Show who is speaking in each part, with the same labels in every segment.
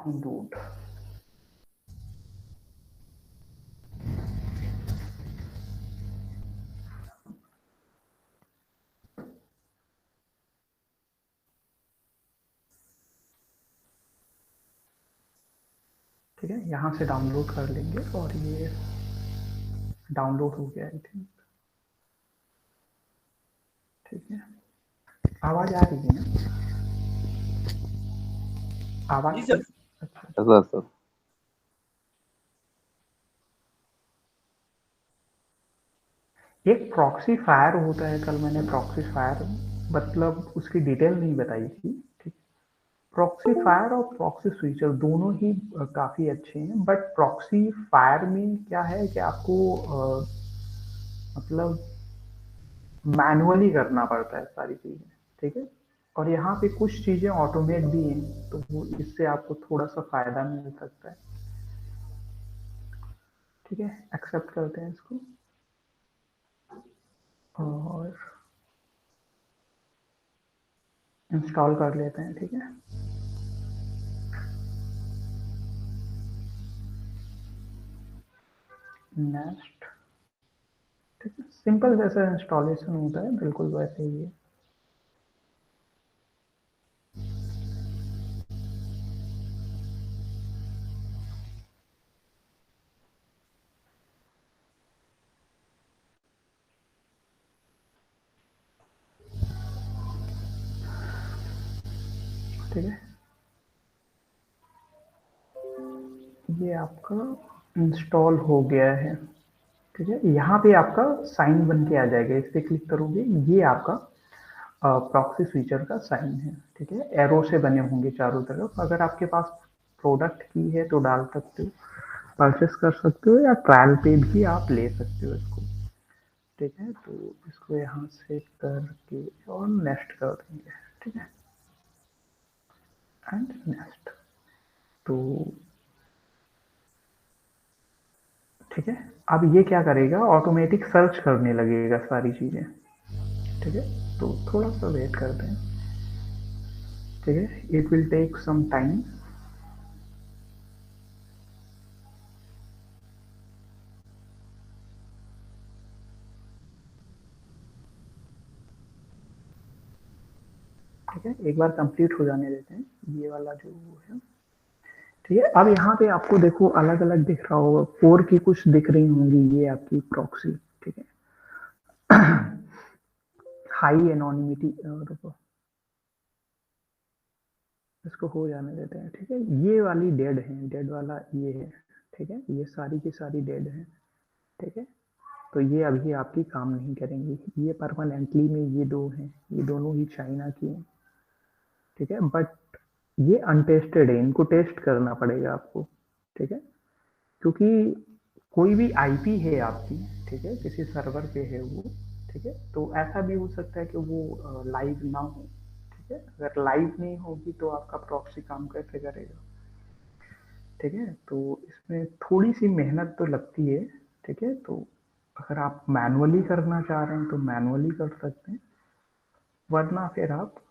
Speaker 1: Download. ठीक है, यहाँ से डाउनलोड कर लेंगे और ये डाउनलोड हो गया आई थिंक। ठीक है, आवाज आ रही है ना? आवाज
Speaker 2: जी सर।
Speaker 1: अच्छा।
Speaker 3: सर
Speaker 1: एक प्रॉक्सी फायर होता है, कल मैंने प्रॉक्सी फायर मतलब उसकी डिटेल नहीं बताई थी। ठीक, प्रॉक्सी फायर और प्रॉक्सी स्विचर दोनों ही काफी अच्छे हैं, बट प्रॉक्सी फायर में क्या है कि आपको मतलब मैनुअली करना पड़ता है सारी चीजें। ठीक है, और यहाँ पे कुछ चीजें ऑटोमेट भी हैं, तो वो इससे आपको थोड़ा सा फायदा मिल सकता है। ठीक है, एक्सेप्ट करते हैं इसको और इंस्टॉल कर लेते हैं। ठीक है, नेक्स्ट। ठीक है, सिंपल जैसा इंस्टॉलेशन होता है बिल्कुल वैसे ही है। ठीक है, ये आपका इंस्टॉल हो गया है। ठीक है, यहाँ पे आपका साइन बन के आ जाएगा, इस पे क्लिक करोगे, ये आपका प्रॉक्सी स्विचर का साइन है। ठीक है, एरो से बने होंगे चारों तरफ। अगर आपके पास प्रोडक्ट की है तो डाल सकते हो, परचेस कर सकते हो, या ट्रायल पे भी आप ले सकते हो इसको। ठीक है, तो इसको यहाँ से करके और नेक्स्ट कर देंगे। ठीक है, एंड नेक्स्ट। तो ठीक है, अब ये क्या करेगा, ऑटोमेटिक सर्च करने लगेगा सारी चीजें। ठीक है, तो थोड़ा सा वेट करते हैं। ठीक है, it will take some time. ठीक है, एक बार कंप्लीट हो जाने देते हैं ये वाला जो है। ठीक है, अब यहाँ पे आपको देखो अलग अलग दिख रहा होगा, 4 की कुछ दिख रही होंगी, ये आपकी प्रॉक्सी। ठीक है, हाई एनोनिमिटी, रुको इसको हो जाने देते हैं। ठीक है, ये वाली डेड है, डेड वाला ये है। ठीक है, ये सारी की सारी डेड है। ठीक है, तो ये अभी आपकी काम नहीं करेंगी। ये परमानेंटली में ये दो हैं, ये दोनों ही चाइना की हैं। ठीक है, बट ये अनटेस्टेड है, इनको टेस्ट करना पड़ेगा आपको। ठीक है, क्योंकि कोई भी आईपी है आपकी, ठीक है, किसी सर्वर पे है वो। ठीक है, तो ऐसा भी हो सकता है कि वो लाइव ना हो। ठीक है, अगर लाइव नहीं होगी तो आपका प्रॉक्सी काम कैसे करेगा। ठीक है, तो इसमें थोड़ी सी मेहनत तो लगती है। ठीक है, तो अगर आप मैनुअली करना चाह रहे हैं तो मैनुअली कर सकते हैं, वरना फिर आप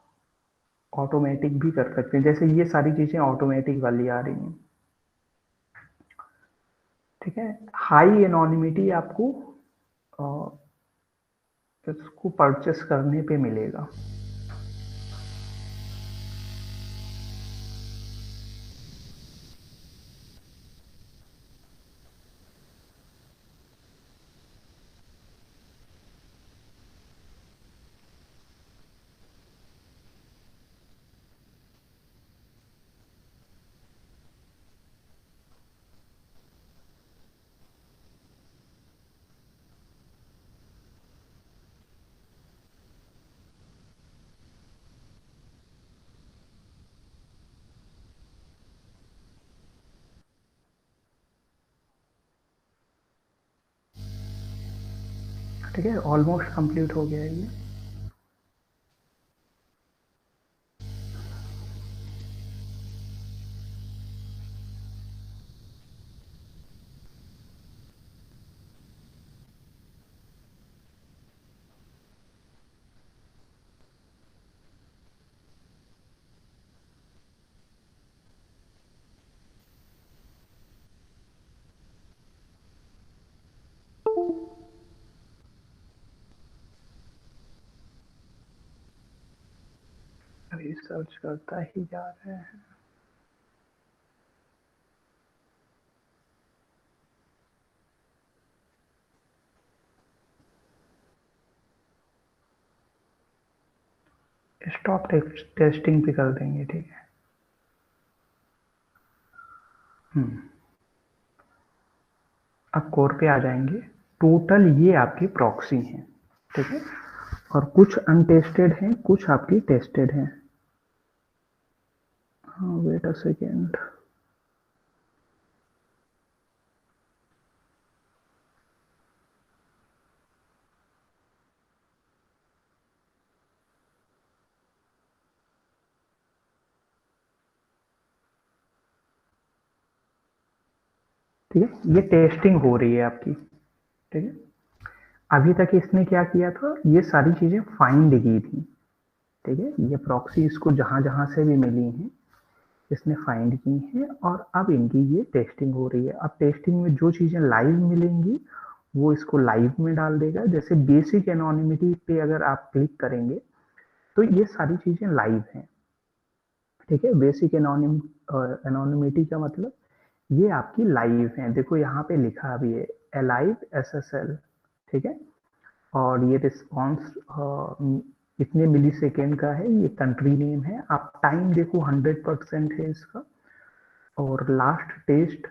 Speaker 1: ऑटोमेटिक भी कर सकते हैं, जैसे ये सारी चीजें ऑटोमेटिक वाली आ रही हैं। ठीक है, हाई एनोनिमिटी आपको इसको परचेस करने पे मिलेगा। ठीक है, ऑलमोस्ट कंप्लीट हो गया है ये। रिसर्च करता ही जा रहे हैं। स्टॉप टेस्टिंग पे कर देंगे, ठीक है। अब कोर पे आ जाएंगे। टोटल ये आपकी प्रॉक्सी हैं, ठीक है, और कुछ अनटेस्टेड हैं, कुछ आपकी टेस्टेड हैं। हाँ, वेट अ सेकेंड। ठीक है, ये टेस्टिंग हो रही है आपकी, ठीक है। अभी तक इसने क्या किया था, ये सारी चीजें फाइंड की थी, ठीक है। ये प्रॉक्सी इसको जहां जहां से भी मिली हैं इसने फाइंड की हैं, और अब इनकी ये टेस्टिंग हो रही है। अब टेस्टिंग में जो चीजें लाइव मिलेंगी वो इसको लाइव में डाल देगा। जैसे बेसिक एनोनिमिटी पे अगर आप क्लिक करेंगे तो ये सारी चीजें लाइव हैं, ठीक है। बेसिक एनोनिमिटी का मतलब ये आपकी लाइव है। देखो यहाँ पे लिखा भी है अलाइव एसएसएल, ठीक है। और ये रिस्पॉन्स इतने मिली सेकेंड का है, ये कंट्री नेम है। आप टाइम देखो 100% है इसका, और लास्ट टेस्ट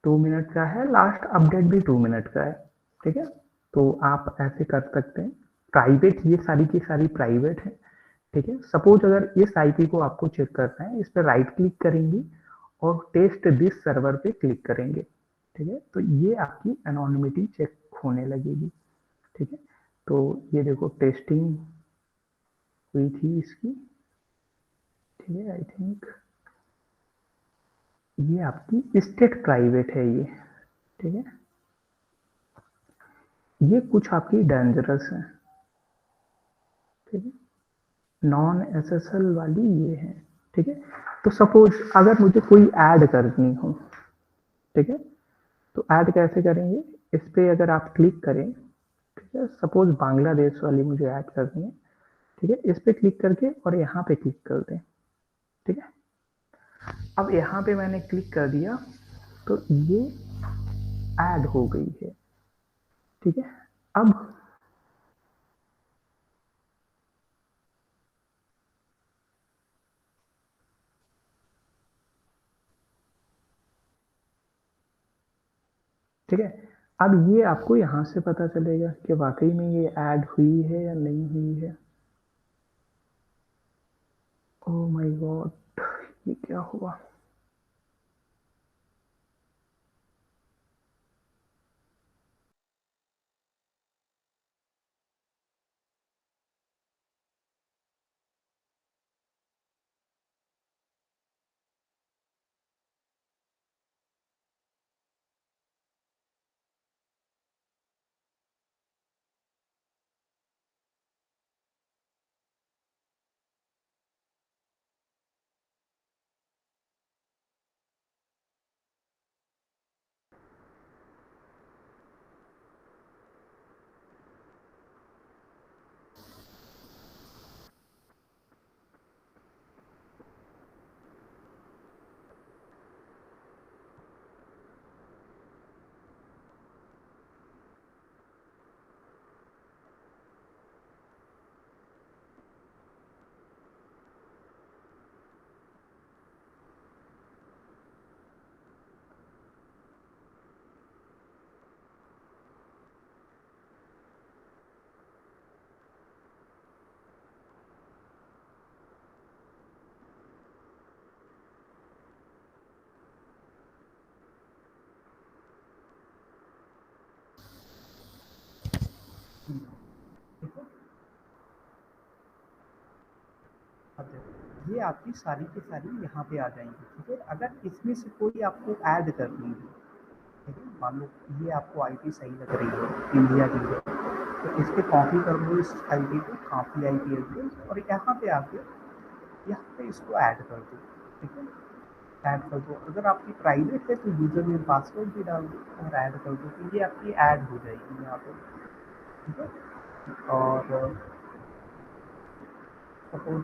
Speaker 1: 2 मिनट का है, लास्ट अपडेट भी 2 मिनट का है, ठीक है। तो आप ऐसे कर सकते हैं। प्राइवेट, ये सारी की सारी प्राइवेट है, ठीक है। सपोज अगर इस आईपी को आपको चेक करना है, इस पर राइट क्लिक करेंगे और टेस्ट दिस सर्वर पे क्लिक करेंगे, ठीक है। तो ये आपकी एनोनिमिटी चेक होने लगेगी, ठीक है। तो ये देखो टेस्टिंग हुई थी इसकी, ठीक है। आई थिंक ये आपकी स्टेट प्राइवेट है ये, ठीक है। ये कुछ आपकी डेंजरस है, ठीक है। नॉन एसएसएल वाली ये है, ठीक है। तो सपोज अगर मुझे कोई ऐड करनी हो, ठीक है, तो ऐड कैसे करेंगे। इस पे अगर आप क्लिक करें, ठीक है, सपोज बांग्लादेश वाली मुझे ऐड करनी है, ठीक है। इस पे क्लिक करके और यहाँ पे क्लिक कर दें, ठीक है। अब यहाँ पे मैंने क्लिक कर दिया तो ये ऐड हो गई है, ठीक है। अब ठीक है, अब ये आपको यहाँ से पता चलेगा कि वाकई में ये ऐड हुई है या नहीं हुई है। ओह माय गॉड, ये क्या हुआ। अब देखो ये आपकी सारी की सारी यहाँ पे आ जाएंगी, ठीक है। अगर इसमें से कोई आपको ऐड करनी है, ठीक है, मान लो ये आपको आईपी सही लग रही है इंडिया की है, तो इस पे कॉपी कर लो इस आईपी को, कॉपी आईपी एड्रेस, और यहाँ पे आके यहाँ पे इसको ऐड कर दो, ठीक है। ऐड कर दो, अगर आपकी प्राइवेट है तो यूजर नेम पासवर्ड भी डाल दो और ऐड कर दो, तो ये आपकी ऐड हो जाएगी यहाँ पे, ठीक है। और सपोज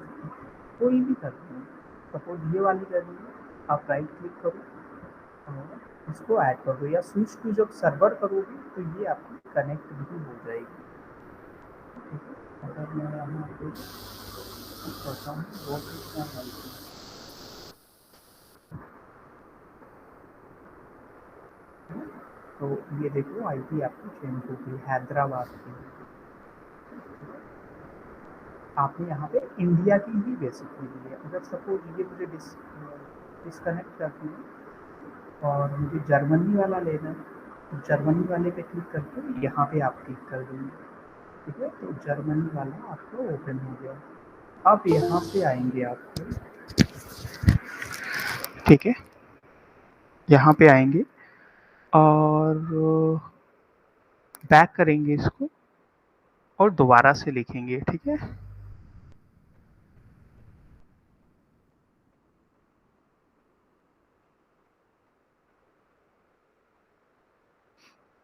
Speaker 1: कोई भी कर लो, सपोज ये वाली कर लीजिए, आप राइट क्लिक करो और इसको ऐड कर दो, या स्विच टू जब सर्वर करोगे तो ये आपकी कनेक्ट भी हो जाएगी। ठीक है, अगर मैं यहाँ पे करता हूँ वो तो ये देखो आईपी आपकी चेंज हो गई हैदराबाद की। आपने यहाँ पे इंडिया की भी बेसिकली ली है। अगर सपोज ये मुझे डिस्कनेक्ट करती है और मुझे जर्मनी वाला लेना है, तो जर्मनी वाले पे क्लिक करके यहाँ पे आप क्लिक कर देंगे। ठीक है, तो जर्मनी वाला आपको ओपन हो गया। अब यहाँ पे आएंगे आपको, ठीक है, यहाँ पे आएंगे और बैक करेंगे इसको और दोबारा से लिखेंगे। ठीक है,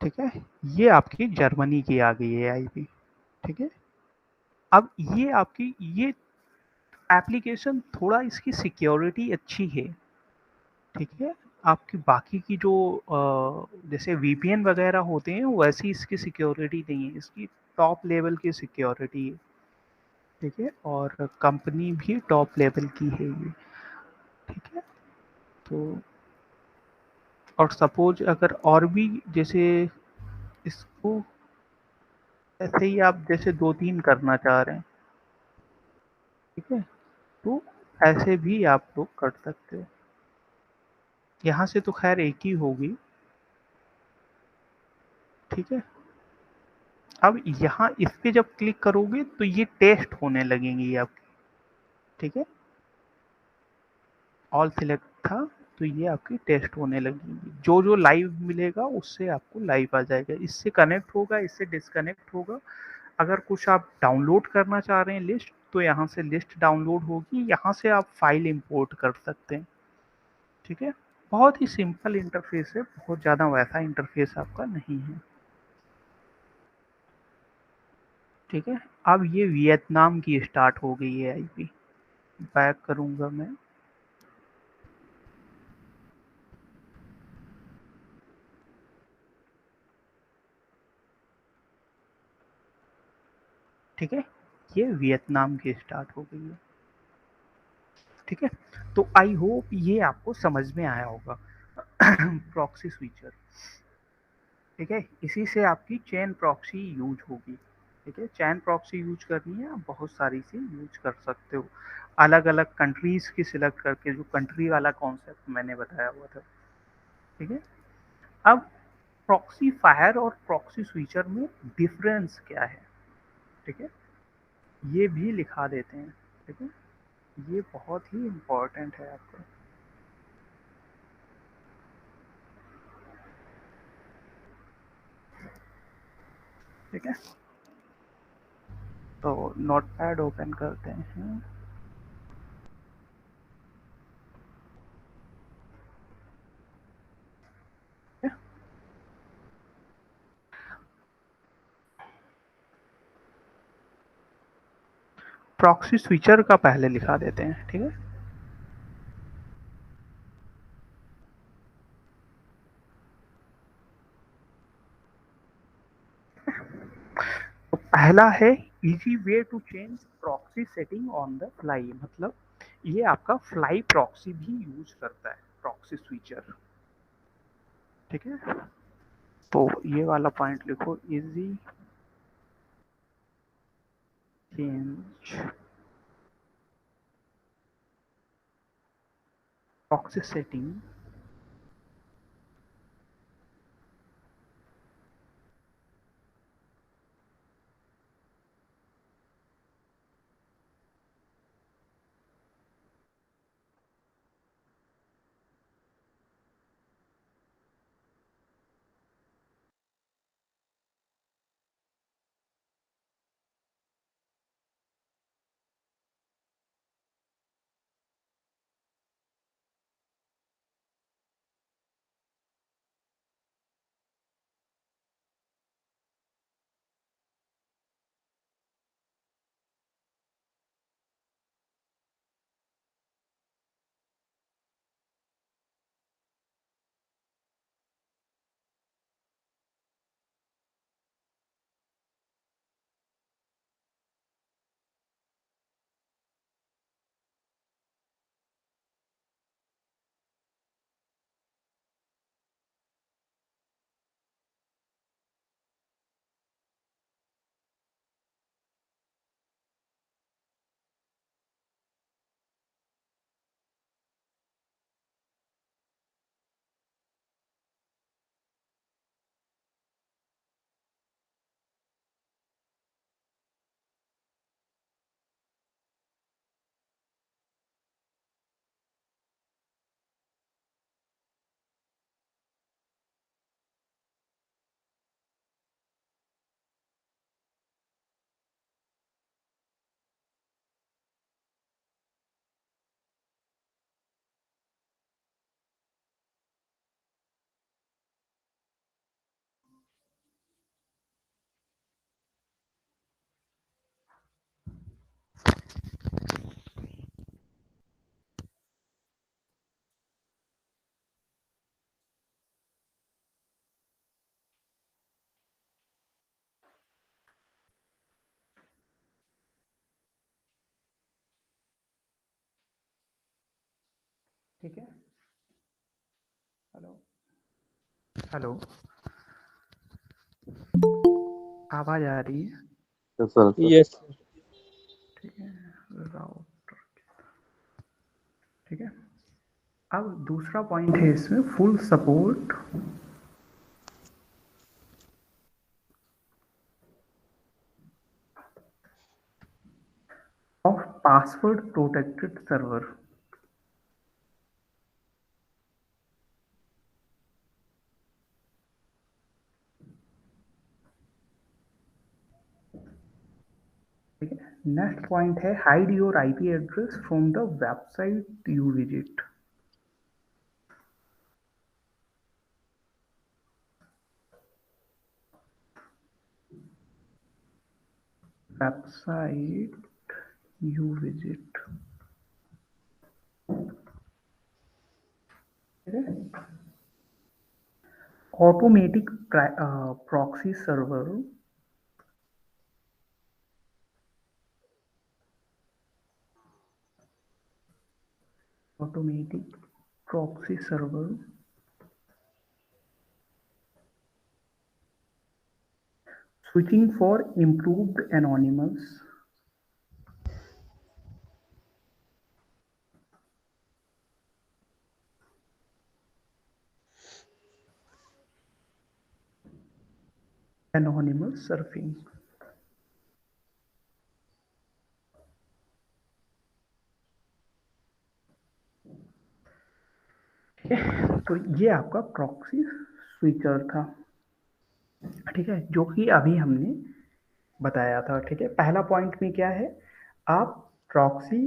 Speaker 1: ठीक है, ये आपकी जर्मनी की आ गई है आईपी। ठीक है, अब ये आपकी ये एप्लीकेशन थोड़ा इसकी सिक्योरिटी अच्छी है। ठीक है, आपकी बाकी की जो जैसे वीपीएन वगैरह होते हैं वैसी इसकी सिक्योरिटी नहीं है, इसकी टॉप लेवल की सिक्योरिटी है। ठीक है, और कंपनी भी टॉप लेवल की है ये। ठीक है, तो और सपोज अगर और भी जैसे इसको ऐसे ही आप जैसे 2-3 करना चाह रहे हैं, ठीक है, तो ऐसे भी आप लोग कर सकते हो। यहाँ से तो खैर एक ही होगी। ठीक है, अब यहाँ इस पे जब क्लिक करोगे तो ये टेस्ट होने लगेंगी आपकी। ठीक है, ऑल सिलेक्ट था तो ये आपकी टेस्ट होने लगेंगी, जो जो लाइव मिलेगा उससे आपको लाइव आ जाएगा, इससे कनेक्ट होगा, इससे डिस्कनेक्ट होगा। अगर कुछ आप डाउनलोड करना चाह रहे हैं लिस्ट, तो यहाँ से लिस्ट डाउनलोड होगी, यहाँ से आप फाइल इंपोर्ट कर सकते हैं। ठीक है, बहुत ही सिंपल इंटरफेस है, बहुत ज़्यादा वैसा इंटरफेस आपका नहीं है। ठीक है, अब ये वियतनाम की स्टार्ट हो गई है आईपी। बैक करूंगा मैं। ठीक है, ये वियतनाम की स्टार्ट हो गई है। ठीक है, तो आई होप ये आपको समझ में आया होगा। Proxy switcher. ठीक है, इसी से आपकी चेन प्रॉक्सी यूज होगी। ठीक है, चैन प्रॉक्सी यूज करनी है, आप बहुत सारी से यूज कर सकते हो, अलग अलग कंट्रीज की सिलेक्ट करके, जो कंट्री वाला कॉन्सेप्ट मैंने बताया हुआ था। ठीक है, अब प्रॉक्सी फायर और प्रॉक्सी स्विचर में डिफरेंस क्या है। ठीक है, ये भी लिखा देते हैं। ठीक है, ये बहुत ही इम्पोर्टेंट है आपका। ठीक है, तो नोट पैड ओपन करते हैं। प्रॉक्सी स्विचर का पहले लिखा देते हैं। ठीक है, तो पहला है easy way to change proxy setting on the fly, मतलब ये आपका फ्लाई प्रॉक्सी भी यूज करता है प्रॉक्सी स्विचर। ठीक है, तो ये वाला पॉइंट लिखो, इजी चेंज प्रॉक्सी सेटिंग ठीक है। हेलो हेलो, आवाज आ रही है?
Speaker 2: Sir
Speaker 3: yes.
Speaker 1: ठीक है, राउटर। ठीक है, अब दूसरा पॉइंट है इसमें, full support of password protected server. ठीक है, नेक्स्ट पॉइंट है hide your IP address from the website you visit. Website you visit. Automatic proxy server, automatic proxy server switching for improved anonymous surfing। ठीक है, तो ये आपका proxy switcher था। ठीक है, जो कि अभी हमने बताया था। ठीक है, पहला पॉइंट में क्या है, आप प्रॉक्सी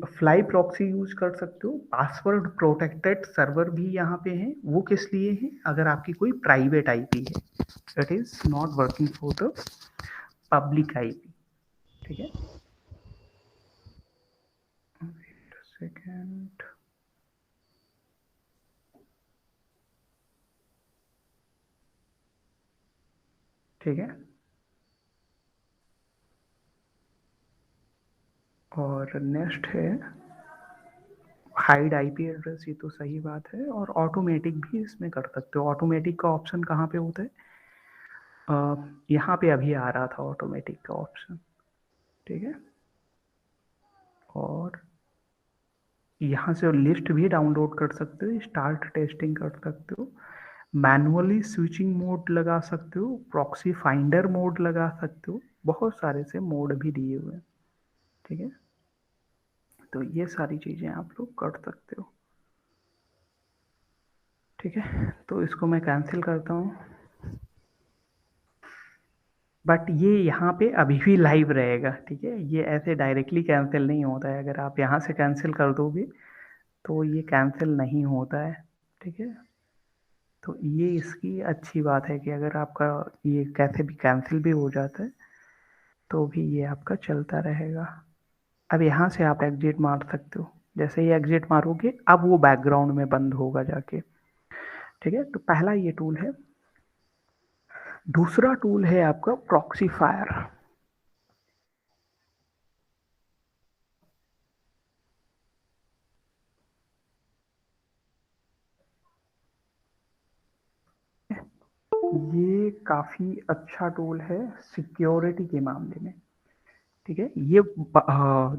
Speaker 1: फ्लाई प्रॉक्सी यूज कर सकते हो। पासवर्ड प्रोटेक्टेड सर्वर भी यहाँ पे है। वो किस लिए है, अगर आपकी कोई प्राइवेट आईपी है, it is not working for the public IP. ठीक है, वेट अ सेकेंड। ठीक है, और नेक्स्ट है हाइड आईपी एड्रेस। ये तो सही बात है, और ऑटोमेटिक भी इसमें कर सकते हो। ऑटोमेटिक का ऑप्शन कहाँ पे होता है, यहाँ पे अभी आ रहा था ऑटोमेटिक का ऑप्शन। ठीक है, और यहाँ से लिस्ट भी डाउनलोड कर सकते हो, स्टार्ट टेस्टिंग कर सकते हो, मैनुअली स्विचिंग मोड लगा सकते हो, प्रॉक्सी फाइंडर मोड लगा सकते हो, बहुत सारे से मोड भी दिए हुए हैं। ठीक है, तो ये सारी चीज़ें आप लोग कर सकते हो। ठीक है, तो इसको मैं कैंसिल करता हूँ, बट ये यहाँ पे अभी भी लाइव रहेगा। ठीक है, ये ऐसे डायरेक्टली कैंसिल नहीं होता है। अगर आप यहाँ से कैंसिल कर दोगे तो ये कैंसिल नहीं होता है। ठीक है, तो ये इसकी अच्छी बात है कि अगर आपका ये कैसे भी कैंसिल भी हो जाता है तो भी ये आपका चलता रहेगा। अब यहाँ से आप एग्जिट मार सकते हो। जैसे ही एग्जिट मारोगे अब वो बैकग्राउंड में बंद होगा जाके। ठीक है, तो पहला ये टूल है। दूसरा टूल है आपका प्रॉक्सी फायर। ये काफ़ी अच्छा टूल है सिक्योरिटी के मामले में। ठीक है, ये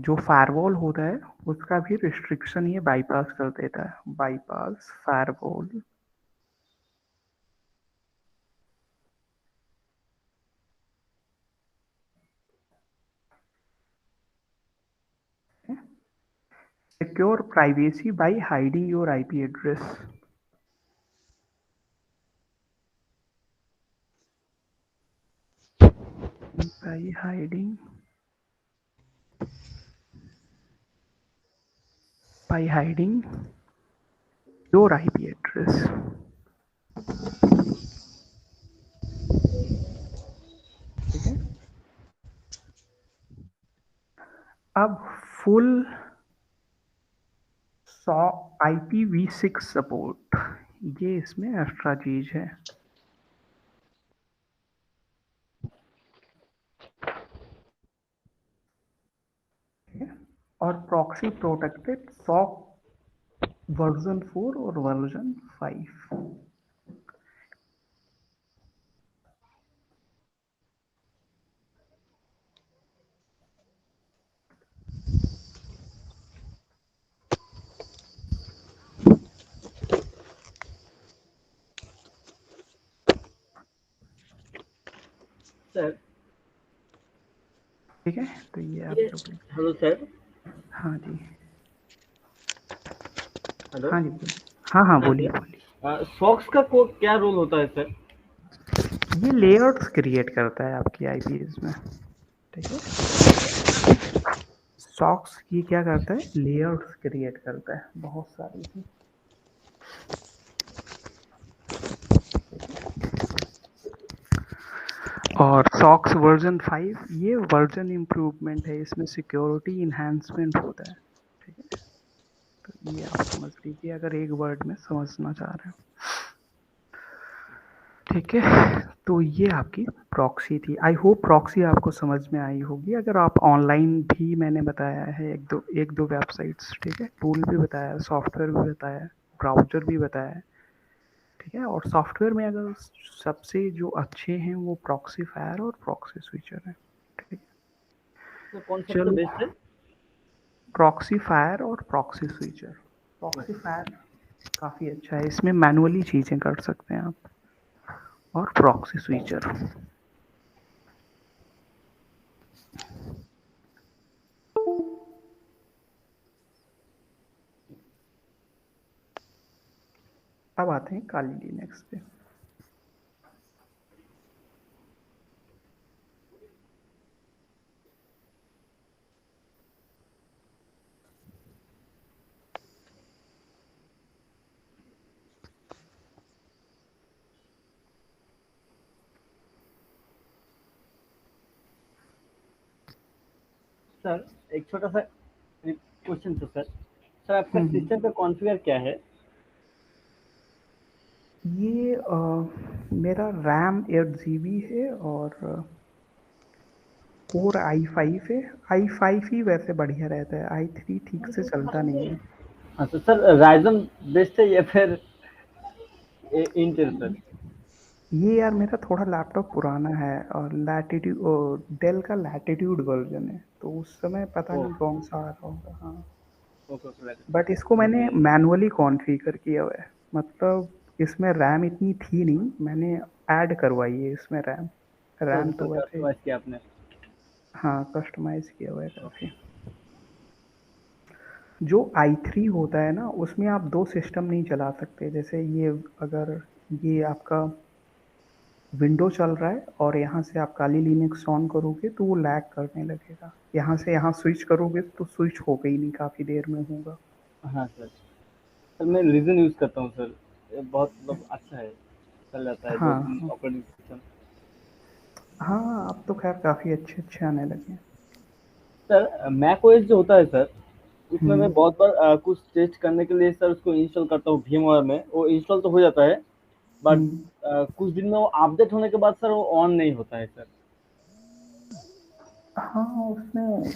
Speaker 1: जो फायरवॉल होता है उसका भी रिस्ट्रिक्शन ये बाईपास कर देता है। Bypass firewall. Secure privacy by hiding your IP address. By hiding your IP address. ठीक है, अब फुल सॉ IPv6 सपोर्ट, ये इसमें एक्स्ट्रा चीज है। और प्रॉक्सी प्रोटेक्टेड सॉक वर्जन 4 और वर्जन 5।
Speaker 2: सर
Speaker 1: ठीक है, तो ये आप
Speaker 2: ये
Speaker 1: जो बोलिए।
Speaker 2: Hello sir.
Speaker 1: हाँ जी।
Speaker 2: हेलो।
Speaker 1: हाँ जी बोलिए। हाँ हाँ
Speaker 2: हाँ
Speaker 1: बोलिए बोलिए।
Speaker 2: सर, सॉक्स का क्या रोल होता है सर?
Speaker 1: ये लेआउट्स क्रिएट करता है आपकी आईपीएस में। ठीक है। सॉक्स ये क्या करता है, लेआउट्स क्रिएट करता है बहुत सारी ही। और सॉक्स वर्जन 5 ये वर्जन इम्प्रूवमेंट है, इसमें सिक्योरिटी इन्हांसमेंट होता है। ठीक है, तो ये आप समझ लीजिए अगर एक वर्ड में समझना चाह रहे हैं। ठीक है, तो ये आपकी प्रॉक्सी थी। आई होप प्रॉक्सी आपको समझ में आई होगी। अगर आप ऑनलाइन भी मैंने बताया है एक दो वेबसाइट्स, ठीक है, टूल भी बताया है, सॉफ्टवेयर भी बताया है, ब्राउज़र भी बताया है। ठीक है, और सॉफ्टवेयर में अगर सबसे जो अच्छे हैं वो प्रॉक्सी फायर और प्रॉक्सी स्विचर है। ठीक है,
Speaker 2: सर कौन सबसे
Speaker 1: चलो,
Speaker 2: बेस्ट है?
Speaker 1: प्रॉक्सी फायर और प्रॉक्सी स्विचर। प्रॉक्सी फायर काफ़ी अच्छा है, इसमें मैनुअली चीज़ें कर सकते हैं आप। और प्रॉक्सी स्विचर, अब आते हैं काली लिनक्स पे।
Speaker 2: सर एक छोटा सा क्वेश्चन था सर। सर आपका
Speaker 1: हम्म।
Speaker 2: सिस्टम का कॉन्फ़िगर क्या है?
Speaker 1: ये मेरा रैम 8 GB है और कोर i5 है। i5 ही वैसे बढ़िया रहता है, i3 ठीक से चलता नहीं है।
Speaker 2: हाँ सर राइजन बेस्ट है या फिर इंटेल सर?
Speaker 1: ये यार मेरा थोड़ा लैपटॉप पुराना है और लैटिट्यूड, डेल का लैटिट्यूड वर्जन है, तो उस समय पता
Speaker 2: ओह,
Speaker 1: नहीं कौन सा आ रहा होगा। हाँ,
Speaker 2: ओके ओके
Speaker 1: बट इसको
Speaker 2: समझ
Speaker 1: मैंने
Speaker 2: गया।
Speaker 1: मैनुअली कॉन्फ़िगर किया हुआ है। मतलब इसमें रैम इतनी थी नहीं, मैंने ऐड करवाई है इसमें रैम।
Speaker 2: सर
Speaker 1: रैम
Speaker 2: सर
Speaker 1: तो वैसे,
Speaker 2: कस्टमाइज़ किया आपने?
Speaker 1: हाँ, कस्टमाइज़ किया हुआ है
Speaker 2: ओके।
Speaker 1: काफ़ी। जो i3 होता है ना, उसमें आप दो सिस्टम नहीं चला सकते। जैसे ये, अगर ये आपका विंडो चल रहा है और यहाँ से आप काली लिनक्स ऑन करोगे तो वो लैग करने लगेगा। यहाँ से यहाँ स्विच करोगे तो स्विच होगा ही नहीं, काफ़ी देर में होगा।
Speaker 2: हाँ सर। सर मैं लीजन यूज़ करता हूँ सर। ये बहुत मतलब अच्छा है, चल जाता है 2-3
Speaker 1: हाँ
Speaker 2: ऑपरेटिंग सिस्टम।
Speaker 1: हाँ, अब तो खैर काफ़ी अच्छे अच्छे आने लगे हैं।
Speaker 2: सर मैक ओएस जो होता है सर, उसमें मैं
Speaker 1: हम्म।
Speaker 2: बहुत बार कुछ टेस्ट करने के लिए सर उसको इंस्टॉल करता हूँ VMware में, वो इंस्टॉल तो हो जाता है, बट
Speaker 1: हम्म।
Speaker 2: कुछ दिन में वो अपडेट होने के बाद सर वो ऑन नहीं होता है सर।
Speaker 1: हाँ, उसमें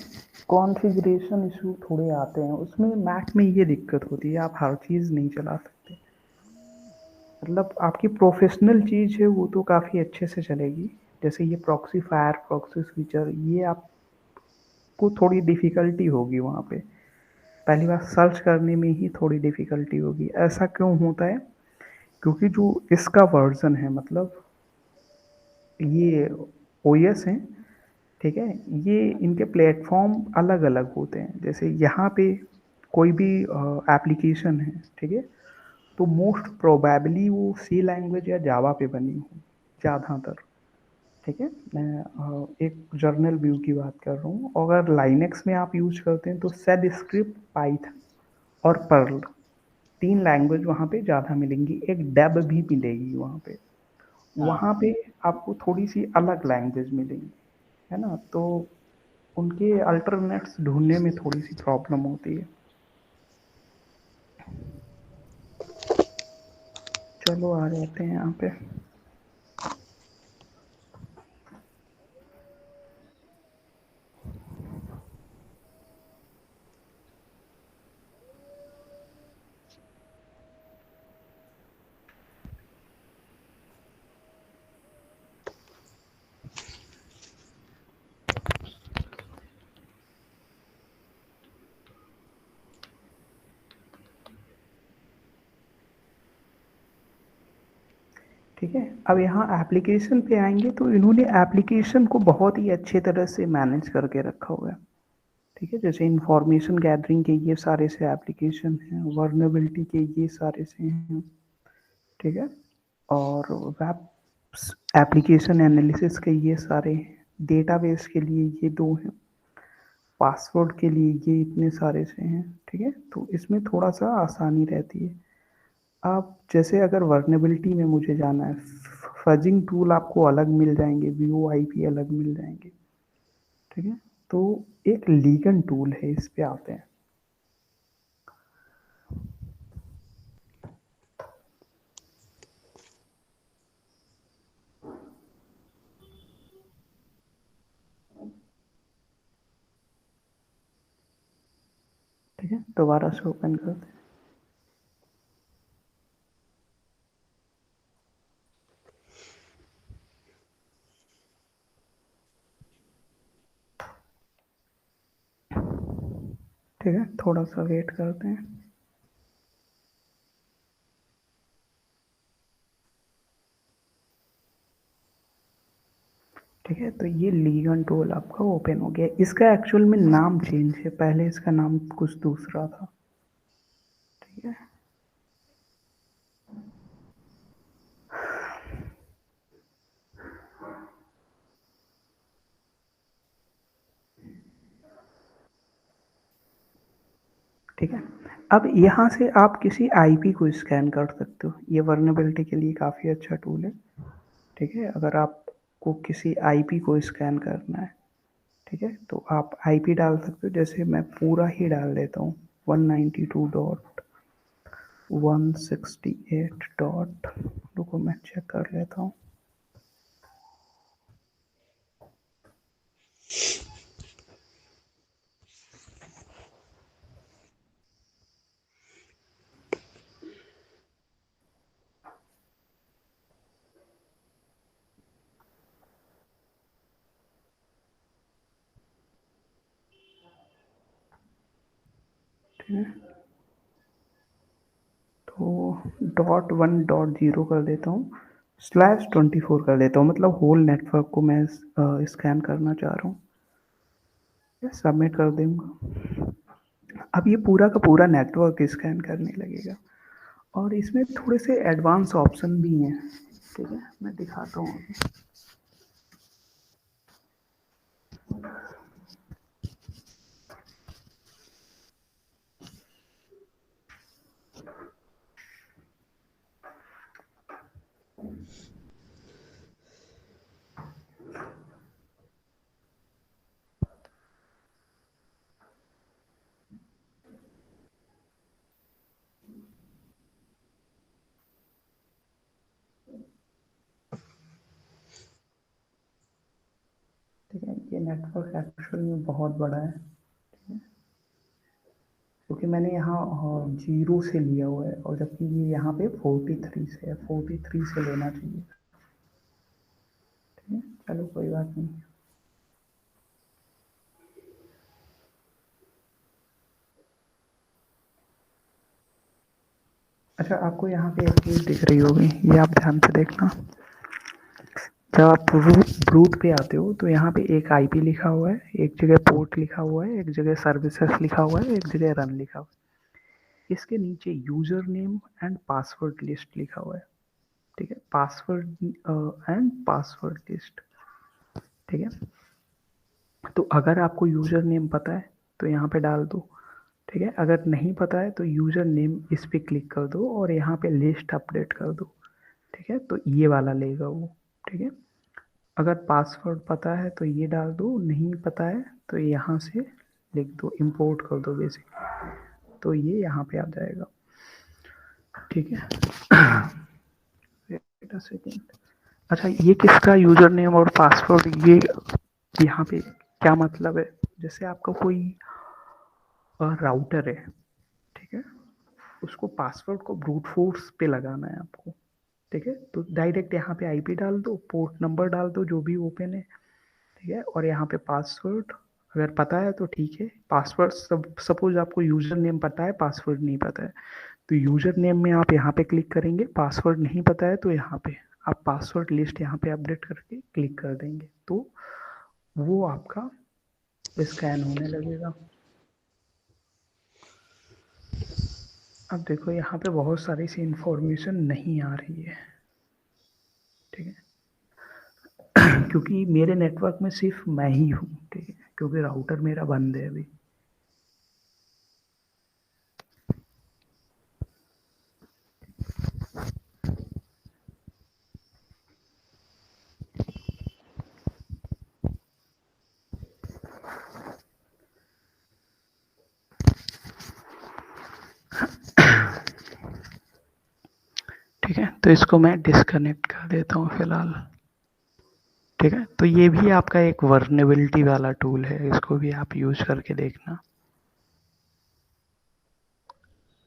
Speaker 1: कॉन्फ़िगरेशन इशू थोड़े आते हैं उसमें। मैक में ये दिक्कत होती है, आप हर चीज़ नहीं चला सकते। मतलब आपकी प्रोफेशनल चीज़ है वो तो काफ़ी अच्छे से चलेगी। जैसे ये प्रॉक्सी फायर, प्रॉक्सी स्विचर, ये आपको थोड़ी डिफ़िकल्टी होगी वहाँ पे। पहली बार सर्च करने में ही थोड़ी डिफ़िकल्टी होगी। ऐसा क्यों होता है? क्योंकि जो इसका वर्ज़न है, मतलब ये ओएस है, ठीक है, ये इनके प्लेटफॉर्म अलग अलग होते हैं। जैसे यहाँ पे कोई भी एप्लीकेशन है, ठीक है, तो मोस्ट प्रोबेबली वो सी लैंग्वेज या जावा पे बनी हो ज़्यादातर। ठीक है, मैं एक जर्नल व्यू की बात कर रहा हूँ। अगर लाइनेक्स में आप यूज करते हैं तो सेड स्क्रिप्ट, पाइथन और पर्ल, तीन लैंग्वेज वहाँ पे ज़्यादा मिलेंगी। एक डेब भी मिलेगी वहाँ पे।
Speaker 2: हाँ
Speaker 1: वहाँ पे आपको थोड़ी सी अलग लैंग्वेज मिलेंगी, है ना। तो उनके अल्टरनेट्स ढूंढने में थोड़ी सी प्रॉब्लम होती है। चलो आ जाते हैं यहाँ पे। ठीक है। अब यहाँ एप्लीकेशन पे आएंगे तो इन्होंने एप्लीकेशन को बहुत ही अच्छे तरह से मैनेज करके रखा हुआ है। ठीक है, जैसे इंफॉर्मेशन गैदरिंग के ये सारे से एप्लीकेशन हैं, वर्नेबिलिटी के ये सारे से हैं। ठीक है, और वेब एप्लीकेशन एनालिसिस के ये सारे, डेटाबेस के लिए ये दो हैं, पासवर्ड के लिए ये इतने सारे से हैं। ठीक है, तो इसमें थोड़ा सा आसानी रहती है। आप जैसे अगर वर्नेबिलिटी में मुझे जाना है, फजिंग टूल आपको अलग मिल जाएंगे, VoIP अलग मिल जाएंगे। ठीक है, तो एक लीगन टूल है, इस पे आते हैं। ठीक है, दोबारा से ओपन करते हैं। ठीक है, थोड़ा सा वेट करते हैं। ठीक है, तो ये लीगन टूल आपका ओपन हो गया। इसका एक्चुअल में नाम चेंज है, पहले इसका नाम कुछ दूसरा था। ठीक है, ठीक है। अब यहाँ से आप किसी आईपी को स्कैन कर सकते हो, ये वर्नेबिलिटी के लिए काफ़ी अच्छा टूल है। ठीक है, अगर आपको किसी आईपी को स्कैन करना है, ठीक है, तो आप आईपी डाल सकते हो। जैसे मैं पूरा ही डाल देता हूँ, 192.168. रुको मैं चेक कर लेता हूँ। ठीक है, तो .1.0 कर देता हूँ, /24 कर देता हूँ, मतलब होल नेटवर्क को मैं स्कैन करना चाह रहा हूँ। सबमिट कर दूंगा। अब ये पूरा का पूरा नेटवर्क स्कैन करने लगेगा, और इसमें थोड़े से एडवांस ऑप्शन भी हैं। ठीक है, मैं दिखाता हूँ अभी। ठीक है, ये नेटवर्क एक्चुअल में बहुत बड़ा है, क्योंकि मैंने यहाँ 0 से लिया हुआ है, और जबकि ये यहाँ पे 43 से है, 43 से लेना चाहिए। ठीक है, चलो कोई बात नहीं। अच्छा, आपको यहाँ पे एक चीज़ दिख रही होगी, ये आप ध्यान से देखना। जब आप रूट पे आते हो तो यहाँ पे एक आईपी लिखा हुआ है, एक जगह पोर्ट लिखा हुआ है, एक जगह सर्विसेज लिखा हुआ है, एक जगह रन लिखा हुआ है। इसके नीचे user name and password list लिखा हुआ है। ठीक है, पासवर्ड एंड पासवर्ड लिस्ट। ठीक है, तो अगर आपको यूजर नेम पता है तो यहाँ पे डाल दो। ठीक है, अगर नहीं पता है तो यूजर नेम इस पे क्लिक कर दो और यहाँ पे लिस्ट अपडेट कर दो। ठीक है, तो ये वाला लेगा वो। ठीक है, अगर पासवर्ड पता है तो ये डाल दो, नहीं पता है तो यहाँ से लिख दो, इंपोर्ट कर दो बेसिकली, तो ये यहाँ पे आ जाएगा। ठीक है, वेट अ सेकेंड। अच्छा, ये किसका यूजर नेम और पासवर्ड, ये यहाँ पे क्या मतलब है? जैसे आपका कोई राउटर है, ठीक है, उसको पासवर्ड को ब्रूट फोर्स पे लगाना है आपको। ठीक है, तो डायरेक्ट यहाँ पे आईपी डाल दो, पोर्ट नंबर डाल दो जो भी ओपन है। ठीक है, और यहाँ पे पासवर्ड अगर पता है तो ठीक है। पासवर्ड सपोज आपको यूजर नेम पता है, पासवर्ड नहीं पता है, तो यूजर नेम में आप यहाँ पे क्लिक करेंगे, पासवर्ड नहीं पता है तो यहाँ पे आप पासवर्ड लिस्ट यहाँ पे अपडेट करके क्लिक कर देंगे तो वो आपका स्कैन होने लगेगा। अब देखो यहाँ पे बहुत सारी सी इंफॉर्मेशन नहीं आ रही है, ठीक है, क्योंकि मेरे नेटवर्क में सिर्फ मैं ही हूँ, ठीक है, क्योंकि राउटर मेरा बंद है अभी। ठीक है, तो इसको मैं डिस्कनेक्ट कर देता हूँ फिलहाल। ठीक है, तो ये भी आपका एक वर्नेबिलिटी वाला टूल है, इसको भी आप यूज करके देखना।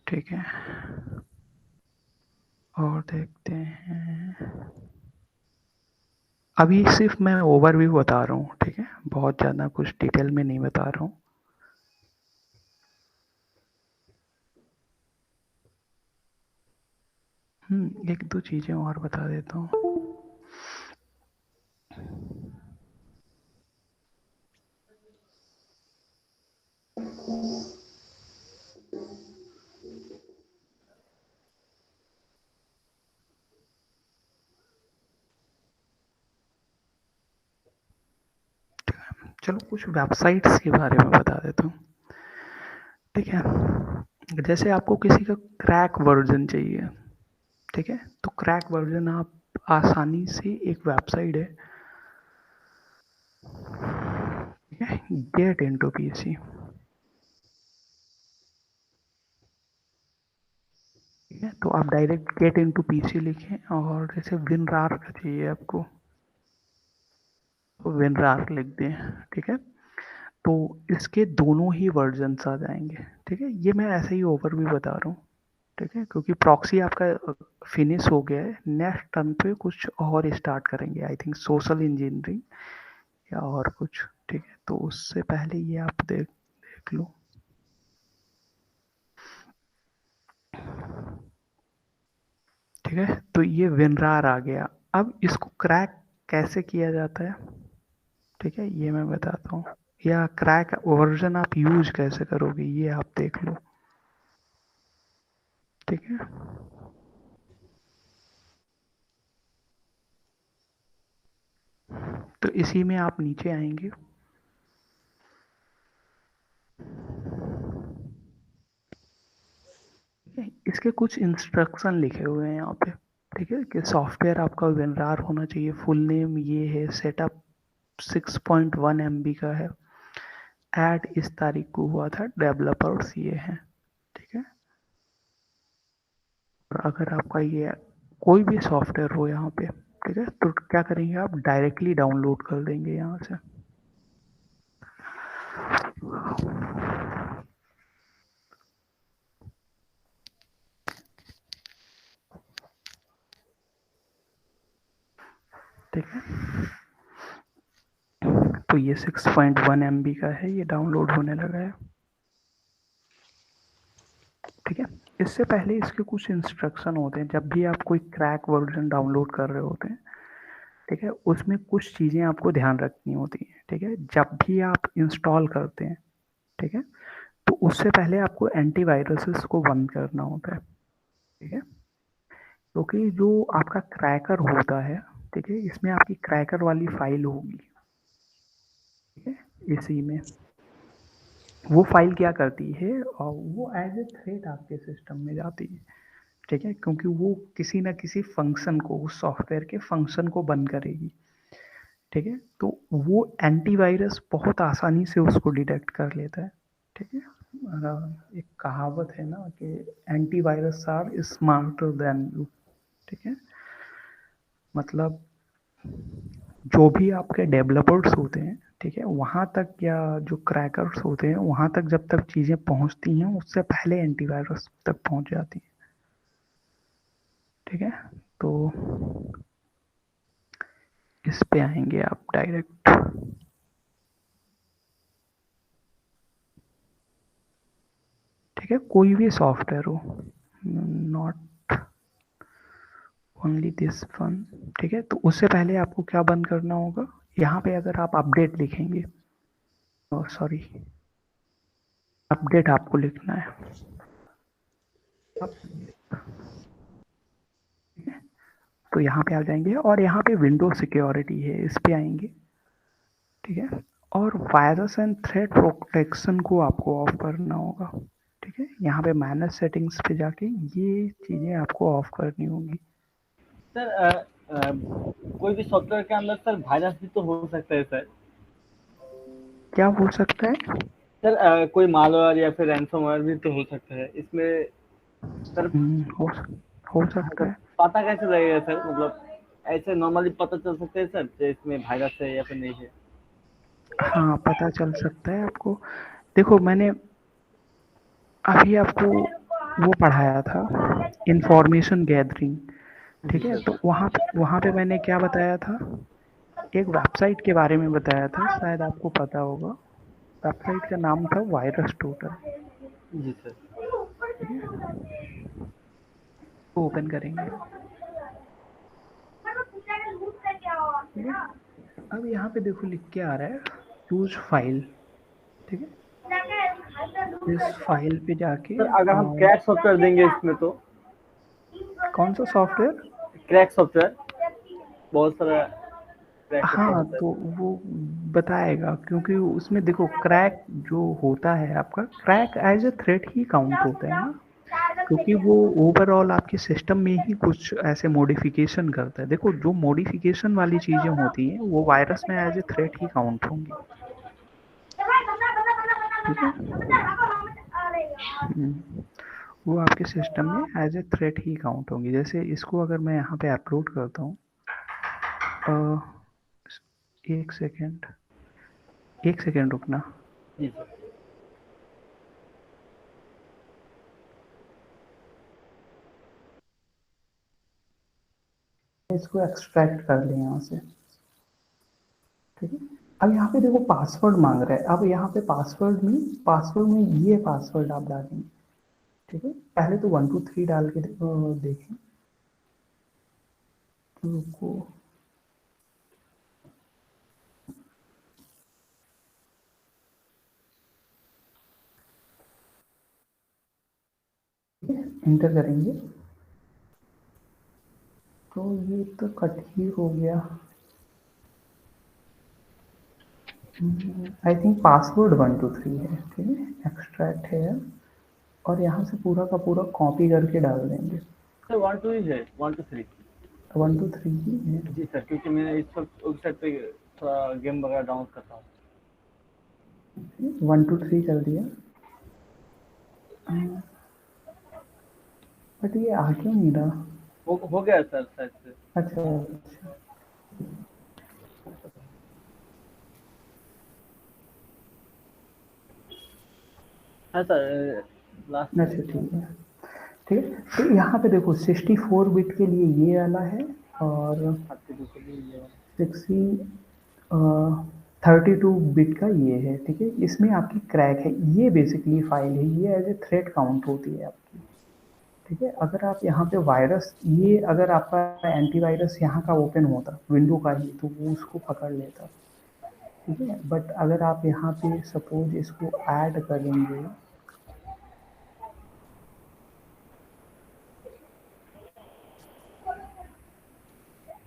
Speaker 1: ठीक है, और देखते हैं। अभी सिर्फ मैं ओवरव्यू बता रहा हूँ, ठीक है, बहुत ज़्यादा कुछ डिटेल में नहीं बता रहा हूँ। एक दो चीज़ें और बता देता हूँ। चलो कुछ वेबसाइट्स के बारे में बता देता हूँ। ठीक है, जैसे आपको किसी का क्रैक वर्जन चाहिए, ठीक है, तो क्रैक वर्जन आप आसानी से, एक वेबसाइट है, ठीक है, गेट इनटू पीसी। ठीक है, तो आप डायरेक्ट गेट इनटू पीसी लिखें और जैसे विनरार का चाहिए आपको तो विनरार लिख दें। ठीक है, तो इसके दोनों ही वर्जन्स आ जाएंगे। ठीक है, ये मैं ऐसे ही ओवरव्यू बता रहा हूँ। ठीक है, क्योंकि प्रॉक्सी आपका फिनिश हो गया है, नेक्स्ट टर्न पे कुछ और स्टार्ट करेंगे, आई थिंक सोशल इंजीनियरिंग या और कुछ। ठीक है, तो उससे पहले ये आप देख लो। ठीक है, तो ये विनरार आ गया। अब इसको क्रैक कैसे किया जाता है, ठीक है, ये मैं बताता हूँ, या क्रैक वर्जन आप यूज कैसे करोगे ये आप देख लो। ठीक है, तो इसी में आप नीचे आएंगे। इसके कुछ इंस्ट्रक्शन लिखे हुए हैं यहाँ पे। ठीक है, कि सॉफ्टवेयर आपका विनरार होना चाहिए, फुल नेम ये है, सेटअप 6.1 MB का है, ऐड इस तारीख को हुआ था, डेवलपर्स ये हैं। ठीक है, और अगर आपका ये कोई भी सॉफ्टवेयर हो यहाँ पे, ठीक है, तो क्या करेंगे आप डायरेक्टली डाउनलोड कर देंगे यहाँ से। ठीक है, तो ये 6.1 MB का है, ये डाउनलोड होने लगा है। ठीक है, इससे पहले इसके कुछ इंस्ट्रक्शन होते हैं, जब भी आप कोई क्रैक वर्जन डाउनलोड कर रहे होते हैं, ठीक है, उसमें कुछ चीज़ें आपको ध्यान रखनी होती हैं। ठीक है, जब भी आप इंस्टॉल करते हैं, ठीक है, तो उससे पहले आपको एंटीवायरसेस को बंद करना होता है। ठीक है, क्योंकि जो आपका क्रैकर होता है, ठीक है, इसमें आपकी क्रैकर वाली फाइल होगी। ठीक है, इसी में वो फाइल क्या करती है, और वो एज ए थ्रेट आपके सिस्टम में जाती है। ठीक है, क्योंकि वो किसी ना किसी फंक्शन को, उस सॉफ्टवेयर के फंक्शन को बंद करेगी। ठीक है, तो वो एंटीवायरस बहुत आसानी से उसको डिटेक्ट कर लेता है। ठीक है, एक कहावत है ना कि antivirus are smarter than you. ठीक है, मतलब जो भी आपके डेवलपर्स होते हैं, ठीक है, वहाँ तक, या जो क्रैकर्स होते हैं वहाँ तक जब तक चीज़ें पहुँचती हैं उससे पहले एंटीवायरस तक पहुँच जाती हैं। ठीक है, तो इस पे आएंगे आप डायरेक्ट। ठीक है, कोई भी सॉफ्टवेयर हो, नॉट ओनली दिस वन। ठीक है, तो उससे पहले आपको क्या बंद करना होगा, यहाँ पे अगर आप अपडेट लिखेंगे, सॉरी, अपडेट आपको लिखना है। तो यहाँ पे आ जाएंगे और यहाँ पे विंडो सिक्योरिटी है, इस पे आएंगे। ठीक है, और वायरस एंड थ्रेट प्रोटेक्शन को आपको ऑफ करना होगा। ठीक है, यहाँ पे मैनेज सेटिंग्स पे जाके ये चीज़ें आपको ऑफ करनी होंगी।
Speaker 2: सर कोई भी सॉफ्टवेयर के अंदर सर वायरस भी तो हो सकता है सर।
Speaker 1: क्या हो सकता है?
Speaker 2: सर कोई मालवेयर या फिर रैनसमवेयर भी तो हो सकता है इसमें सर।
Speaker 1: हो हो
Speaker 2: हाँ
Speaker 1: सकता
Speaker 2: सर,
Speaker 1: है।
Speaker 2: पता कैसे लगेगा सर, मतलब ऐसे नॉर्मली पता चल सकता है सर कि इसमें वायरस है या फिर नहीं है?
Speaker 1: हाँ, पता चल सकता है आपको। देखो, मैंने अभी आपको वो पढ़ाया था, इंफॉर्मेशन गैदरिंग।
Speaker 2: जी
Speaker 1: ठीक है,
Speaker 2: सर।
Speaker 1: तो वहाँ पे मैंने क्या बताया था, एक वेबसाइट के बारे में बताया था, शायद आपको पता होगा। वेबसाइट का नाम था वायरस टोटल।
Speaker 2: जी सर।
Speaker 1: ठीक है, तो ओपन करेंगे। ठीक है, अब यहाँ पे देखो लिख के आ रहा है यूज फाइल। ठीक है, इस फाइल पे जाके
Speaker 2: सर अगर हम क्रैक सॉफ्टवेयर देंगे इसमें तो?
Speaker 1: कौन सा सॉफ्टवेयर?
Speaker 2: क्रैक सॉफ्टवेयर, बहुत सारा क्रैक सॉफ्टवेयर
Speaker 1: हाँ,
Speaker 2: होता है।
Speaker 1: तो वो बताएगा, क्योंकि उसमें देखो क्रैक जो होता है आपका, क्रैक एज ए थ्रेट ही काउंट होता है ना, क्योंकि वो ओवरऑल आपके सिस्टम में ही कुछ ऐसे मॉडिफिकेशन करता है। देखो, जो मॉडिफिकेशन वाली चीज़ें होती हैं वो वायरस में एज ए थ्रेट ही काउंट होंगी। ठीक है, वो आपके सिस्टम में एज ए थ्रेट ही काउंट होंगी। जैसे इसको अगर मैं यहाँ पे अपलोड करता हूँ, एक सेकेंड, एक सेकेंड रुकना।
Speaker 2: जी सर।
Speaker 1: इसको एक्सट्रैक्ट कर लें यहाँ से। ठीक है, अब यहाँ पे देखो पासवर्ड मांग रहा है। अब यहाँ पे पासवर्ड में ये पासवर्ड आप डालेंगे। ठीक है, पहले तो 1 2 3 डाल के देखें। रुको, इंटर करेंगे तो ये तो कट ही हो गया। आई थिंक पासवर्ड 1 2 3 है। ठीक है, एक्सट्रैक्ट है, और यहाँ से पूरा का पूरा कॉपी करके डाल देंगे।
Speaker 2: सर 1 2 ही है, 1 2 3।
Speaker 1: 1 2 3 ही है।
Speaker 2: जी सर, क्योंकि मैं इस वक्त वेबसाइट पे थोड़ा गेम वगैरह डाउनलोड करता हूँ।
Speaker 1: 1 2 3 कर दिया, बट ये आ क्यों नहीं रहा?
Speaker 2: हो गया सर शायद से।
Speaker 1: अच्छा अच्छा।
Speaker 2: हाँ सर, लास्ट
Speaker 1: अच्छा, ठीक है। ठीक है, तो यहाँ पे देखो 64 बिट के लिए ये वाला है, और
Speaker 2: आपके दूसरे भी ये वाला।
Speaker 1: 32 बिट का ये है। ठीक है, इसमें आपकी क्रैक है, ये बेसिकली फाइल है, ये एज ए थ्रेड काउंट होती है आपकी। ठीक है, अगर आप यहाँ पे वायरस, ये अगर आपका एंटीवायरस यहाँ का ओपन होता विंडो का ही, तो वो उसको पकड़ लेता। ठीक है, बट अगर आप यहाँ पे सपोज इसको ऐड करेंगे,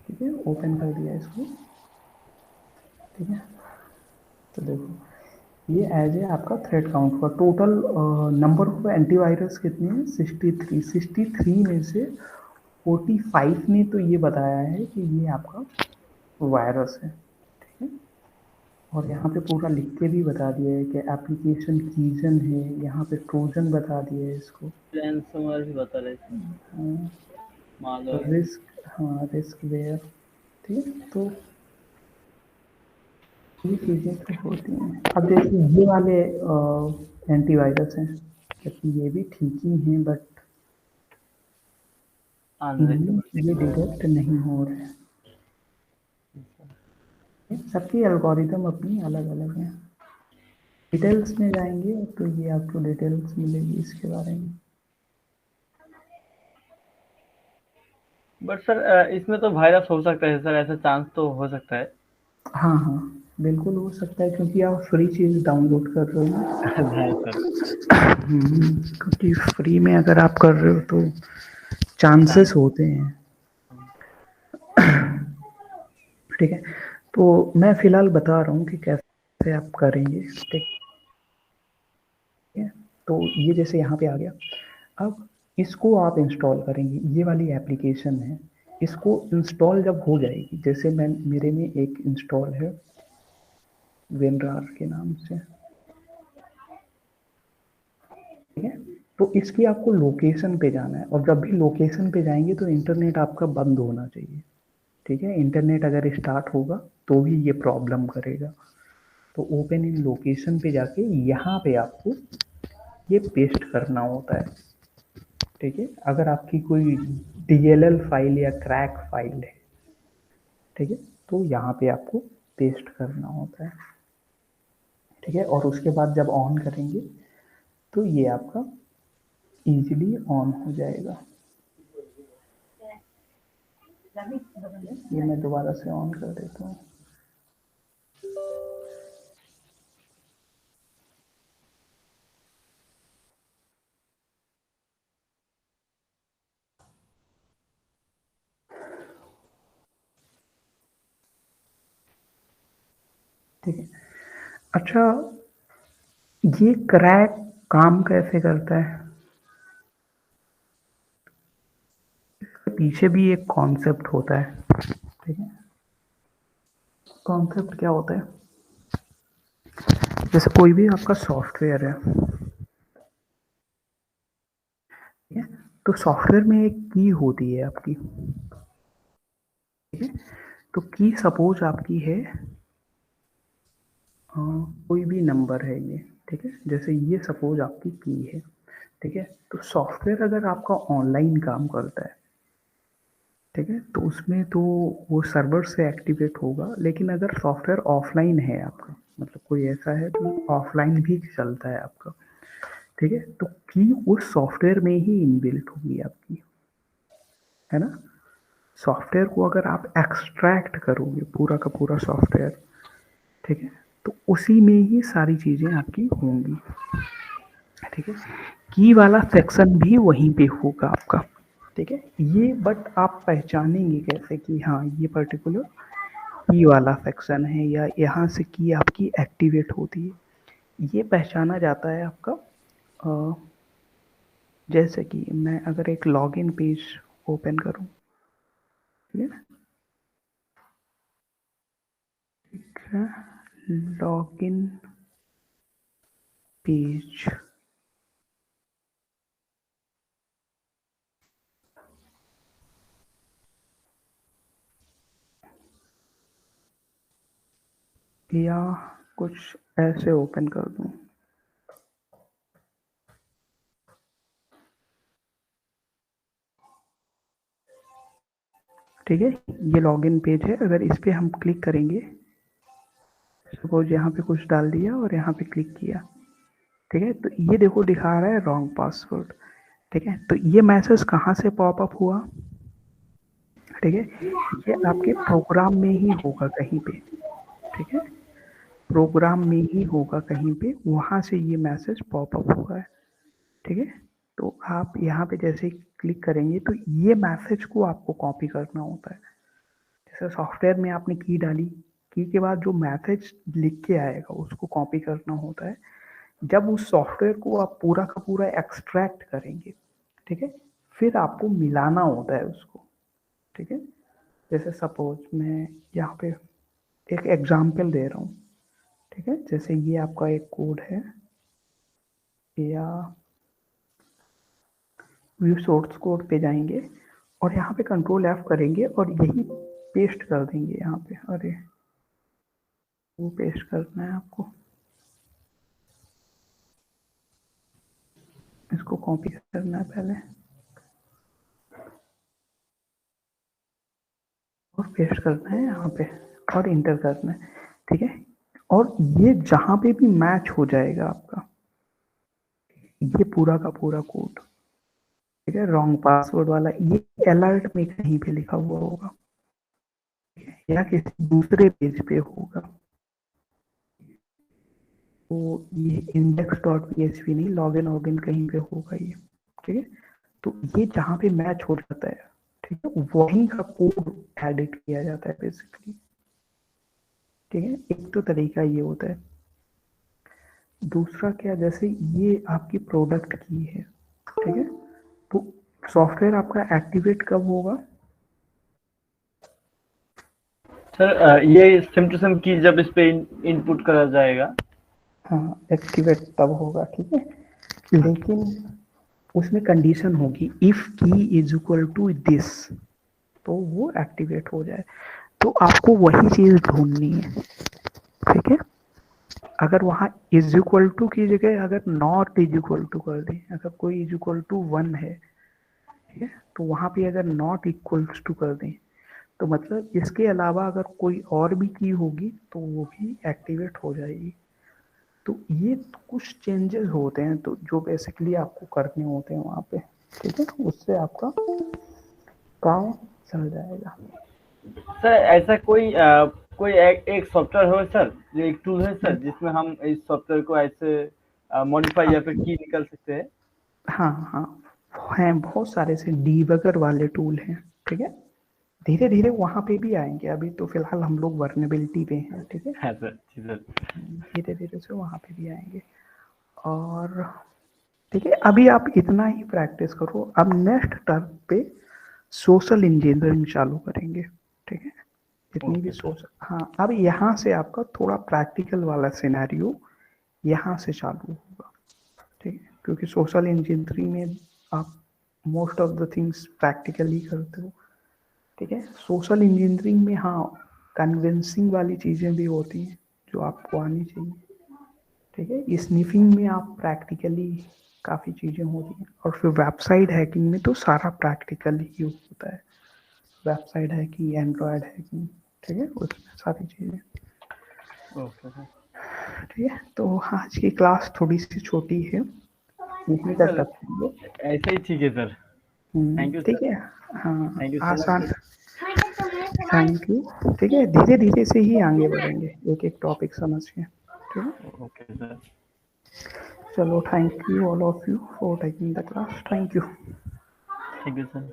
Speaker 1: ठीक है, ओपन कर दिया इसको। ठीक है, तो देखो ये एज ए आपका थ्रेड काउंट हुआ। टोटल नंबर ऑफ एंटीवायरस कितने हैं? 63। 63 में से 45 ने तो ये बताया है कि ये आपका वायरस है। ठीक है, और यहाँ पे पूरा लिख के भी बता दिया है कि एप्लीकेशन कीजन है, यहाँ पे ट्रोजन बता दिया है इसको।
Speaker 2: रैनसमवेयर भी बता रहे थे, मालवेयर।
Speaker 1: रिस्क, हाँ, रिस्क वेयर। ठीक है, तो ये चीज़ें तो होती हैं। अब देखिए ये वाले एंटीवायरस हैं, जबकि ये भी ठीक ही हैं, बट इनमें ये डिटेक्ट नहीं हो रहे हैं। सबकी एल्गोरिदम अपनी अलग अलग है। डिटेल्स में जाएंगे तो ये आपको डिटेल्स मिलेगी इसके बारे में।
Speaker 2: बट सर इसमें तो वायरस हो सकता है सर, ऐसा चांस तो हो सकता है।
Speaker 1: हाँ हाँ, बिल्कुल हो सकता है, क्योंकि आप फ्री चीज़ डाउनलोड कर रहे हो ना।
Speaker 2: हाँ सर।
Speaker 1: क्योंकि फ्री में अगर आप कर रहे हो तो चांसेस
Speaker 2: चांस।
Speaker 1: होते हैं। ठीक है, तो मैं फिलहाल बता रहा हूँ कि कैसे आप करेंगे। ठीक है, तो ये जैसे यहाँ पे आ गया। अब इसको आप इंस्टॉल करेंगे, ये वाली एप्लीकेशन है। इसको इंस्टॉल जब हो जाएगी, जैसे मैं मेरे में एक इंस्टॉल है वेनरार के नाम से। ठीक है, तो इसकी आपको लोकेशन पे जाना है, और जब भी लोकेशन पे जाएंगे तो इंटरनेट आपका बंद होना चाहिए। ठीक है, इंटरनेट अगर स्टार्ट होगा तो भी ये प्रॉब्लम करेगा। तो ओपन इन लोकेशन पे जाके यहाँ पे आपको ये पेस्ट करना होता है। ठीक है, अगर आपकी कोई DLL फाइल या क्रैक फाइल है, ठीक है, तो यहाँ पे आपको पेस्ट करना होता है। ठीक है, और उसके बाद जब ऑन करेंगे तो ये आपका इजीली ऑन हो जाएगा। ये मैं दोबारा से ऑन कर देता हूँ। ठीक है, अच्छा, ये क्रैक काम कैसे करता है? पीछे भी एक कॉन्सेप्ट होता है। ठीक है, कॉन्सेप्ट क्या होता है? जैसे कोई भी आपका सॉफ्टवेयर है, ठीक है, तो सॉफ्टवेयर में एक की होती है आपकी। ठीक है, तो की सपोज आपकी है कोई भी नंबर है ये। ठीक है, जैसे ये सपोज आपकी की है। ठीक है, तो सॉफ्टवेयर अगर आपका ऑनलाइन काम करता है, ठीक है, तो उसमें तो वो सर्वर से एक्टिवेट होगा। लेकिन अगर सॉफ्टवेयर ऑफलाइन है आपका, मतलब कोई ऐसा है तो ऑफलाइन भी चलता है आपका, ठीक है, तो की उस सॉफ्टवेयर में ही इनबिल्ट होगी आपकी, है ना। सॉफ्टवेयर को अगर आप एक्सट्रैक्ट करोगे पूरा का पूरा सॉफ्टवेयर, ठीक है, तो उसी में ही सारी चीज़ें आपकी होंगी। ठीक है, की वाला सेक्शन भी वहीं पे होगा आपका। ठीक है, ये बट आप पहचानेंगे कैसे कि हाँ ये पर्टिकुलर की वाला सेक्शन है, या यहाँ से की आपकी एक्टिवेट होती है। ये पहचाना जाता है आपका जैसे कि मैं अगर एक लॉगिन पेज ओपन करूँ, ठीक है, लॉगिन पेज, या कुछ ऐसे ओपन कर दूँ। ठीक है, ये लॉगिन पेज है। अगर इस पे हम क्लिक करेंगे, सपोज यहाँ पे कुछ डाल दिया और यहाँ पे क्लिक किया, ठीक है, तो ये देखो दिखा रहा है रॉन्ग पासवर्ड। ठीक है, तो ये मैसेज कहाँ से पॉपअप हुआ? ठीक है, ये आपके प्रोग्राम में ही होगा कहीं पे। ठीक है, प्रोग्राम में ही होगा कहीं पे, वहाँ से ये मैसेज पॉपअप हुआ है। ठीक है, तो आप यहाँ पे जैसे क्लिक करेंगे तो ये मैसेज को आपको कॉपी करना होता है। जैसे सॉफ्टवेयर में आपने की डाली, की के बाद जो मैसेज लिख के आएगा उसको कॉपी करना होता है। जब उस सॉफ्टवेयर को आप पूरा का पूरा एक्सट्रैक्ट करेंगे, ठीक है, फिर आपको मिलाना होता है उसको। ठीक है, जैसे सपोज मैं यहाँ पे एक एग्जाम्पल दे रहा हूँ। ठीक है, जैसे ये आपका एक कोड है, या व्यू सोर्स कोड पे जाएंगे और यहाँ पे कंट्रोल F करेंगे और यही पेस्ट कर देंगे यहाँ पे। अरे वो पेस्ट करना है आपको, इसको कॉपी करना है पहले और पेस्ट करना है यहाँ पे और इंटर करना है। ठीक है, और ये जहाँ पे भी मैच हो जाएगा आपका, ये पूरा का पूरा कोड, ठीक है, रॉन्ग पासवर्ड वाला ये अलर्ट में कहीं पे लिखा हुआ होगा या किसी दूसरे पेज पे होगा। तो ये इंडेक्स डॉट पीएचपी नहीं, लॉगिन वॉगिन कहीं पे होगा ये। ठीक है, तो ये जहाँ पे मैच हो जाता है, ठीक है, वहीं का कोड एडिट किया जाता है बेसिकली। ठीक है, एक तो तरीका ये होता है। दूसरा क्या, जैसे ये आपकी प्रोडक्ट की है, ठीक है, तो सॉफ्टवेयर आपका एक्टिवेट कब होगा?
Speaker 2: सर ये सिम टू सिम की जब इस पे इनपुट करा जाएगा।
Speaker 1: हाँ, एक्टिवेट तब होगा, ठीक है, लेकिन उसमें कंडीशन होगी, इफ की इज इक्वल टू दिस, तो वो एक्टिवेट हो जाए। तो आपको वही चीज ढूंढनी है। ठीक है, अगर वहां इज इक्वल टू की जगह अगर नॉट इज इक्वल टू कर दें, अगर कोई इज इक्वल टू 1 है, ठीक है, तो वहां पे अगर नॉट इक्वल्स टू कर दें, तो मतलब इसके अलावा अगर कोई और भी की होगी तो वो भी एक्टिवेट हो जाएगी। तो ये कुछ चेंजेस होते हैं तो जो बेसिकली आपको करने होते हैं वहाँ पे। ठीक है, उससे आपका काम चल जाएगा।
Speaker 2: सर ऐसा कोई कोई एक सॉफ्टवेयर हो सर, जो एक टूल है सर, जिसमें हम इस सॉफ्टवेयर को ऐसे मॉडिफाई
Speaker 1: हाँ
Speaker 2: या फिर की निकल सकते हैं।
Speaker 1: हाँ हाँ, हैं बहुत सारे से डीबगर वाले टूल हैं। ठीक है, धीरे धीरे वहाँ पे भी आएंगे, अभी तो फिलहाल हम लोग वर्नेबिलिटी पे हैं। ठीक है,
Speaker 2: हाँ सर, जी सर।
Speaker 1: धीरे धीरे से वहाँ पे भी आएंगे। और ठीक है, अभी आप इतना ही प्रैक्टिस करो, अब नेक्स्ट टर्म पे सोशल इंजीनियरिंग चालू करेंगे। ठीक है, जितनी भी
Speaker 2: ओके सर।
Speaker 1: सोशल, हाँ, अब यहाँ से आपका थोड़ा प्रैक्टिकल वाला सिनेरियो यहाँ से चालू होगा। ठीक है, क्योंकि सोशल इंजीनियरिंग में आप most of the things practically करते हो। ठीक है, सोशल इंजीनियरिंग में हाँ कन्विंसिंग वाली चीज़ें भी होती हैं जो आपको आनी चाहिए। ठीक है, स्निफिंग में आप प्रैक्टिकली काफ़ी चीज़ें होती हैं, और फिर वेबसाइट हैकिंग में तो सारा प्रैक्टिकल ही होता है। वेबसाइट हैकिंग, एंड्रॉयड हैकिंग, ठीक है, उसमें सारी चीज़ें।
Speaker 2: Okay sir.
Speaker 1: ठीक है, तो आज की क्लास थोड़ी सी छोटी है, यहीं तक
Speaker 2: सर
Speaker 1: रखेंगे।
Speaker 2: ऐसे ही ठीक है सर। थैंक यू
Speaker 1: ठीक
Speaker 2: सर।
Speaker 1: है, हाँ,
Speaker 2: थैंक यू सो मच
Speaker 1: आसान।
Speaker 2: सर।
Speaker 1: Thank you. ठीक है, धीरे धीरे से ही आगे बढ़ेंगे, एक एक टॉपिक समझ के। ठीक है,
Speaker 2: ओके सर।
Speaker 1: चलो, thank you all of you for taking the class, thank you.
Speaker 2: Thank you sir.